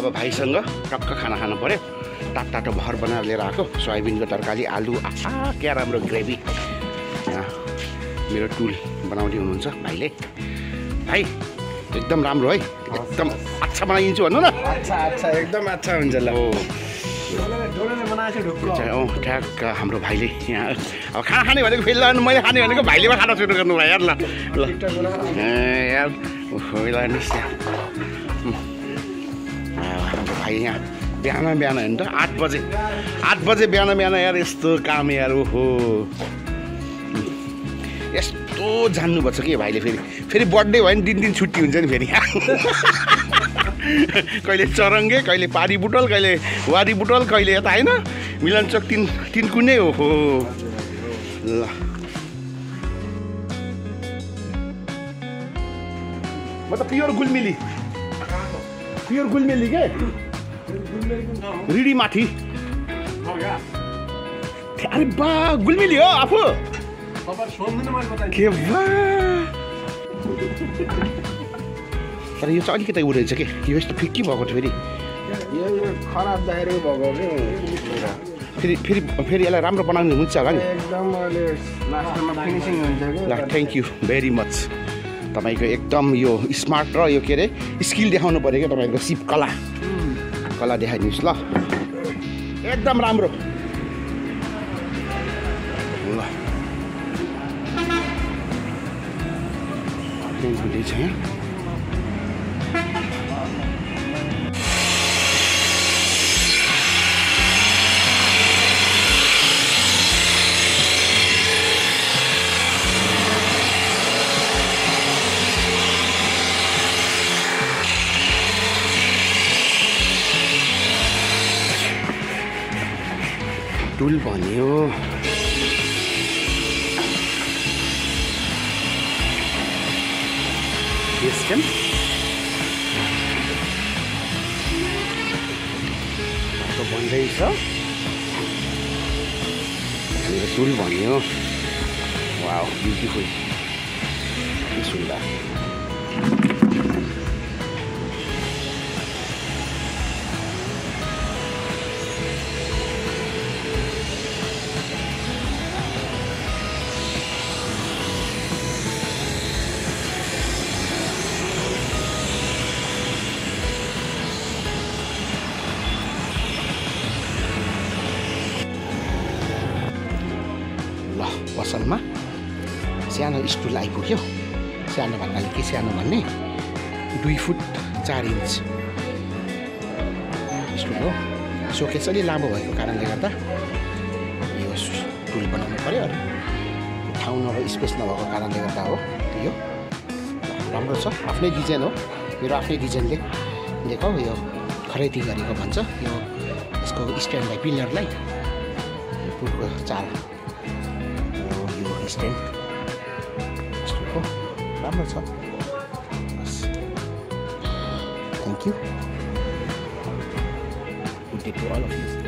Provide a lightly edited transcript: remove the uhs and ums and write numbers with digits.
अब भाइसँग टक्क खाना खानु पर्यो। तातो भर बनाएर लिएर आएको सोयाबिनको तरकारी, आलु, क्या राम्रो ग्रेभी। यहाँ मेरो टुल बनाउँदै हुनुहुन्छ भाइले। भाइ एकदम राम्रो है, एकदम अच्छा बनाइदिन्छु भन्नु न। अच्छा एकदम अच्छा हुन्छ ल। ठ्याक्क हाम्रो भाइले यहाँ अब खाना खाने भनेको फेरि मैले खाने भनेको भाइले खाना सुरु गर्नु भयो यार। ल यार हाम्रो भाइ यहाँ बिहान हेर्नु त 8 बजे बिहान यार यस्तो काम यार। ओहो यस्तो जान्नुपर्छ कि भाइले। फेरि बर्थडे भयो भने दिन छुट्टी हुन्छ नि फेरि। कहिले चरङ्गे, कहिले पारी बुटल, कहिले वारी बुटल, कहिले यता होइन मिलनचोक तिन कुनै हो। ल म त प्योर गुलमिली के रिडी माथि। अरे बा गुलमिली हो आफू के बा। तर यो चाहिँ अलिकति उडेछ कि यो यस्तो फिक्की भएको थियो फेरि। खराब दाइरे भएको फेरि यसलाई राम्रो बनाउनु हुन्छ होला नि। एकदम अहिले लास्टमा फिनिसिङ हुन्छ कि। ल थ्याङ्क यू भेरी मच। तपाईँको एकदम यो स्मार्ट र यो के अरे स्किल देखाउनु पऱ्यो क्या तपाईँको सिप कला देखाइदिनुहोस् ल। एकदम राम्रो। ल हुँदैछ यहाँ। टुल भन्यो यसकन भन्दैछ टुल भन्यो। वाउ ब्युटिफुल के सुन्दर। पसलमा सानो स्टुल आइपुग्यो। सानो भन्नाले के सानो भन्ने 2 फुट 4 इन्च स्टुल हो। सोकेस अलि लामो भएको कारणले गर्दा यो टुल बनाउनु पर्यो। ठाउँ नभए स्पेस नभएको कारणले गर्दा हो यो। राम्रो छ, आफ्नै डिजाइन हो, मेरो आफ्नै डिजाइनले दिएको यो खरेदी गरेको भन्छ। यो यसको स्ट्यान्डलाई पिलरलाई टुलको चाल स्ट्यान्ड स्टुलको राम्रो छ। बस thank you good day to all of you.